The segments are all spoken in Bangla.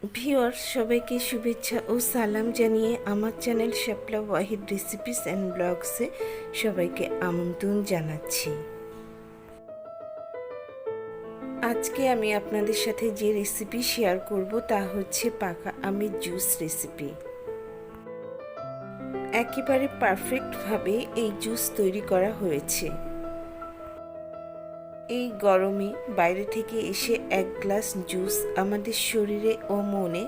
ভিউয়ার্স সবাইকে শুভেচ্ছা ও সালাম জানিয়ে আমার channel Shapla Wahid recipes and ব্লগসে সবাইকে আমন্ত্রণ জানাচ্ছি। আজকে আমি আপনাদের সাথে যে রেসিপি শেয়ার করব তা হচ্ছে পাকা আমের জুস রেসিপি। একেবারে পারফেক্টভাবে এই জুস তৈরি করা হয়েছে। এই গরমে বাইরে থেকে এসে এক গ্লাস জুস আমাদের শরীরে ও মনে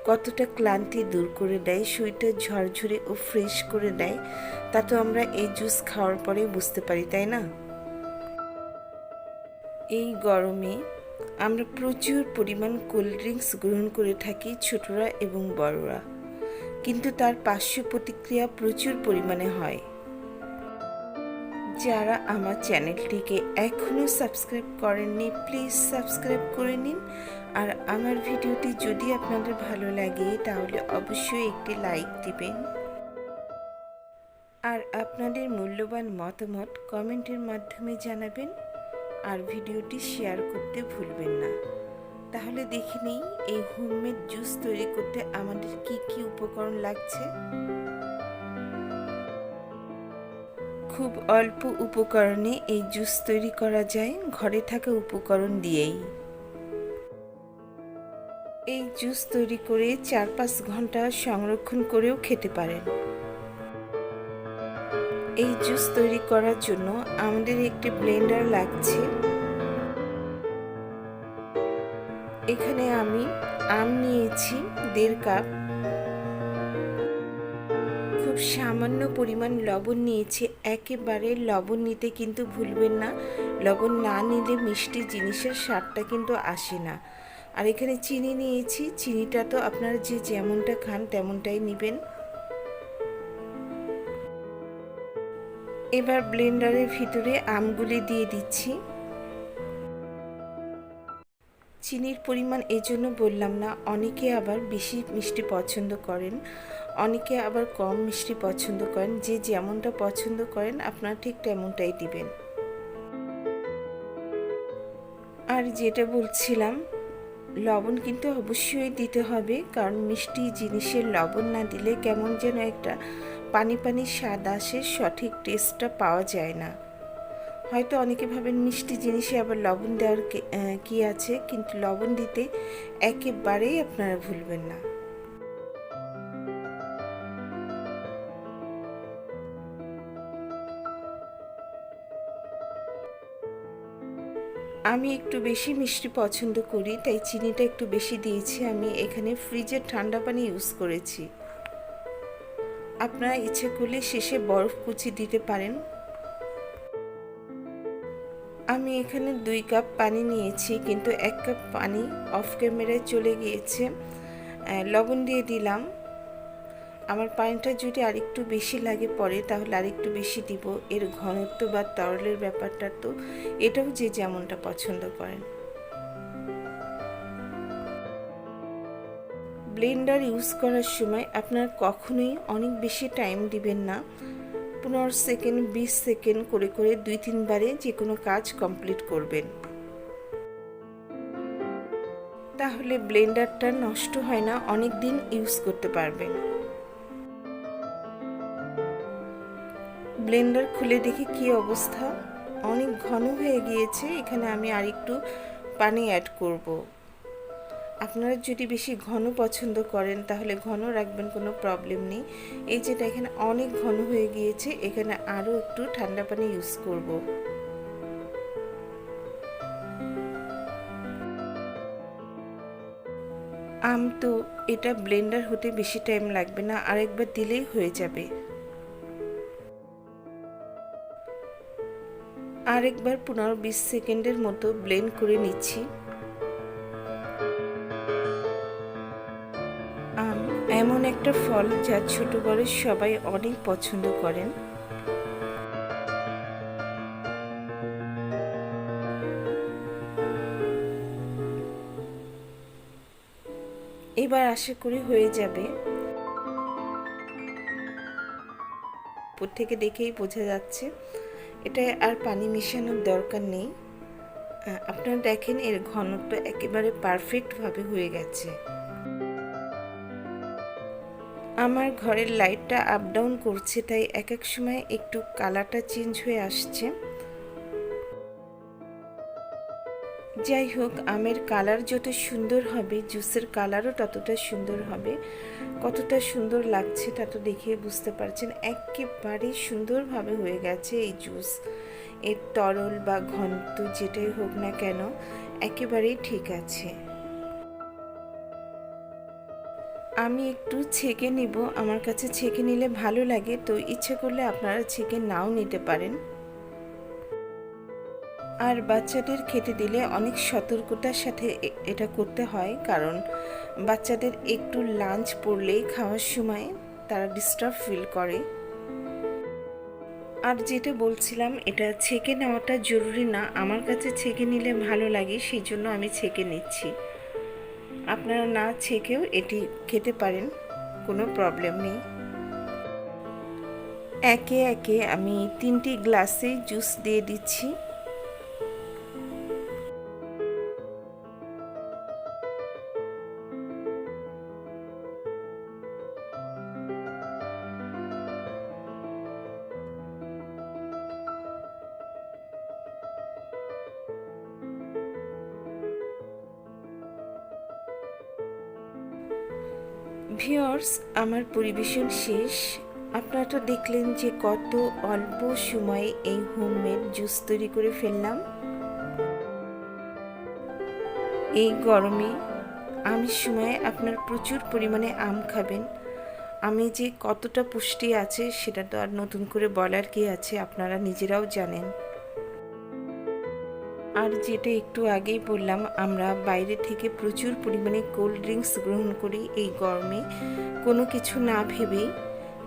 কতটা ক্লান্তি দূর করে দেয়, শরীরটা ঝরঝরে ও ফ্রেশ করে দেয়, তা তো আমরা এই জুস খাওয়ার পরে বুঝতে পারি, তাই না? এই গরমে আমরা প্রচুর পরিমাণ কোল্ড ড্রিঙ্কস গ্রহণ করে থাকি, ছোটরা এবং বড়রা, কিন্তু তার পার্শ্ব প্রতিক্রিয়া প্রচুর পরিমাণে হয়। যারা আমার চ্যানেলটিকে এখনও সাবস্ক্রাইব করেননি প্লিজ সাবস্ক্রাইব করে নিন। আর আমার ভিডিওটি যদি আপনাদের ভালো লাগে তাহলে অবশ্যই একটি লাইক দিবেন আর আপনাদের মূল্যবান মতামত কমেন্টের মাধ্যমে জানাবেন আর ভিডিওটি শেয়ার করতে ভুলবেন না। তাহলে দেখে নিই এই হোমমেড জুস তৈরি করতে আমাদের কি কি উপকরণ লাগছে। খুব অল্প উপকরণে এই জুস তৈরি করা যায় ঘরে থাকা উপকরণ দিয়েই। এই জুস তৈরি করে 4-5 ঘন্টা সংরক্ষণ করেও খেতে পারেন। এই জুস তৈরি করার জন্য আমাদের একটি ব্লেন্ডার লাগছে। এখানে আমি আম নিয়েছি 1.5 কাপ। খুব সামান্য পরিমাণ লবণ নিয়েছি। একেবারে লবণ নিতে কিন্তু ভুলবেন না, লবণ না নিলে মিষ্টি জিনিসের স্বাদটা কিন্তু আসে না। আর এখানে চিনি নিয়েছি, চিনিটা তো আপনারা যে যেমনটা খান তেমনটাই নেবেন। এবার ব্লেন্ডারের ভিতরে আমগুলি দিয়ে দিচ্ছি। চিনির পরিমাণ এজন্য বললাম না, অনেকে আবার বেশি মিষ্টি পছন্দ করেন, অনেকে আবার কম মিষ্টি পছন্দ করেন। যে যেমনটা পছন্দ করেন আপনারা ঠিক তেমনটাই দিবেন। আর যেটা বলছিলাম, লবণ কিন্তু অবশ্যই দিতে হবে, কারণ মিষ্টি জিনিসের লবণ না দিলে কেমন যেন একটা পানি পানি স্বাদ আসে, সঠিক টেস্টটা পাওয়া যায় না। হয়তো অনেকে ভাবেন মিষ্টি জিনিসে আবার লবণ দেওয়ার কি আছে, কিন্তু লবণ দিতে একেবারেই আপনারা ভুলবেন না। আমি একটু বেশি মিষ্টি পছন্দ করি, তাই চিনিটা একটু বেশি দিয়েছি। আমি এখানে ফ্রিজের ঠান্ডা পানি ইউজ করেছি। আপনারা ইচ্ছে করলে শেষে বরফ কুচি দিতে পারেন। আমি এখানে 2 কাপ পানি নিয়েছি, কিন্তু 1 কাপ পানি অফ ক্যামেরায় চলে গিয়েছে। লবণ দিয়ে দিলাম। আমার পানিটা যদি আরেকটু বেশি লাগে পরে তাহলে আরেকটু বেশি দিব। এর ঘনত্ব বা তরলের ব্যাপারটা তো এটাও যে যেমনটা পছন্দ করেন। ব্লেন্ডার ইউজ করার সময় আপনার কখনোই অনেক বেশি টাইম দিবেন না। 15 সেকেন্ড 20 সেকেন্ড করে করে 2-3 বারে যে কোনো কাজ কমপ্লিট করবেন, তাহলে ব্লেন্ডারটা নষ্ট হয় না, অনেক দিন ইউজ করতে পারবেন। ব্লেন্ডার খুলে দেখি কি অবস্থা, অনেক ঘন হয়ে গিয়েছে। এখানে আমি আরেকটু পানি অ্যাড করব। আপনারা যদি বেশি ঘন পছন্দ করেন তাহলে ঘন রাখবেন, কোনো প্রবলেম নেই। এই যেটা এখানে অনেক ঘন হয়ে গিয়েছে, এখানে আরও একটু ঠান্ডা পানি ইউজ করব। আম তো এটা ব্লেন্ডার হতে বেশি টাইম লাগবে না, আরেকবার দিলেই হয়ে যাবে। আরেকবার 15-20 সেকেন্ডের মতো ব্লেন্ড করে নিচ্ছি। আম এমন একটা ফল যা ছোট বড় সবাই অনেক পছন্দ করেন। এবার আশা করি হয়ে যাবে। উপর থেকে দেখেই বোঝা যাচ্ছে এটা আর পানি মেশানোর দরকার নেই। আপনারা দেখেন এর ঘনত্ব একেবারে পারফেক্টভাবে হয়ে গেছে। আমার ঘরের লাইটটা আপ ডাউন করছে, তাই এক এক সময় একটু কালারটা চেঞ্জ হয়ে আসছে। যাই হোক, আমের কালার যত সুন্দর হবে জুসের কালারও ততটা সুন্দর হবে। কতটা সুন্দর লাগছে তা তো দেখে বুঝতে পারছেন। একেবারে সুন্দরভাবে হয়ে গেছে এই জুস। এর তরল বা ঘনত্ব যেটাই হোক না কেন একেবারেই ঠিক আছে। আমি একটু ছেঁকে নিব, আমার কাছে ছেঁকে নিলে ভালো লাগে, তো ইচ্ছে করলে আপনারা ছেঁকে নাও নিতে পারেন। আর বাচ্চাদের খেতে দিলে অনেক সতর্কতার সাথে এটা করতে হয়, কারণ বাচ্চাদের একটু লাঞ্চ পড়লেই খাওয়ার সময় তারা ডিস্টার্ব ফিল করে। আর যেটা বলছিলাম, এটা ছেঁকে নেওয়াটা জরুরি না, আমার কাছে ছেঁকে নিলে ভালো লাগে, সেই জন্য আমি ছেঁকে নিচ্ছি। আপনারা না ছেঁকেও এটি খেতে পারেন, কোনো প্রবলেম নেই। একে একে আমি 3টি গ্লাসে জুস দিয়ে দিচ্ছি। ভিউয়ার্স, আমার পরিবেশন শেষ। আপনারা তো দেখলেন যে কত অল্প সময়ে এই হোমমেড জুস তৈরি করে ফেললাম। এই গরমে আমের সময় আপনার প্রচুর পরিমাণে আম খাবেন। আমে যে কতটা পুষ্টি আছে সেটা তো আর নতুন করে বলার কি আছে, আপনারা নিজেরাও জানেন। আর যেটা একটু আগেই বললাম, আমরা বাইরে থেকে প্রচুর পরিমাণে কোল্ড ড্রিঙ্কস গ্রহণ করি এই গরমে কোনো কিছু না ভেবেই,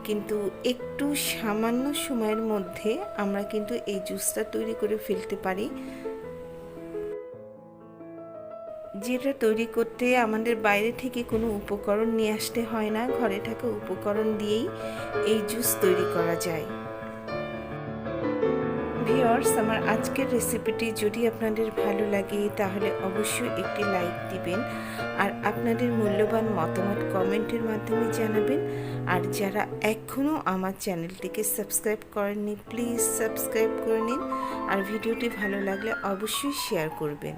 কিন্তু একটু সামান্য সময়ের মধ্যে আমরা কিন্তু এই জুসটা তৈরি করে ফেলতে পারি। যেটা তৈরি করতে আমাদের বাইরে থেকে কোনো উপকরণ নিয়ে আসতে হয় না, ঘরে থাকা উপকরণ দিয়েই এই জুস তৈরি করা যায়। ভিউয়ার্স, আমার আজকের রেসিপিটি যদি আপনাদের ভালো লাগে তাহলে অবশ্যই একটি লাইক দিবেন, আর আপনাদের মূল্যবান মতামত কমেন্টের মাধ্যমে জানাবেন। আর যারা এখনও আমার চ্যানেলটিকে সাবস্ক্রাইব করেননি, প্লিজ সাবস্ক্রাইব করে নিন, আর ভিডিওটি ভালো লাগলে অবশ্যই শেয়ার করবেন।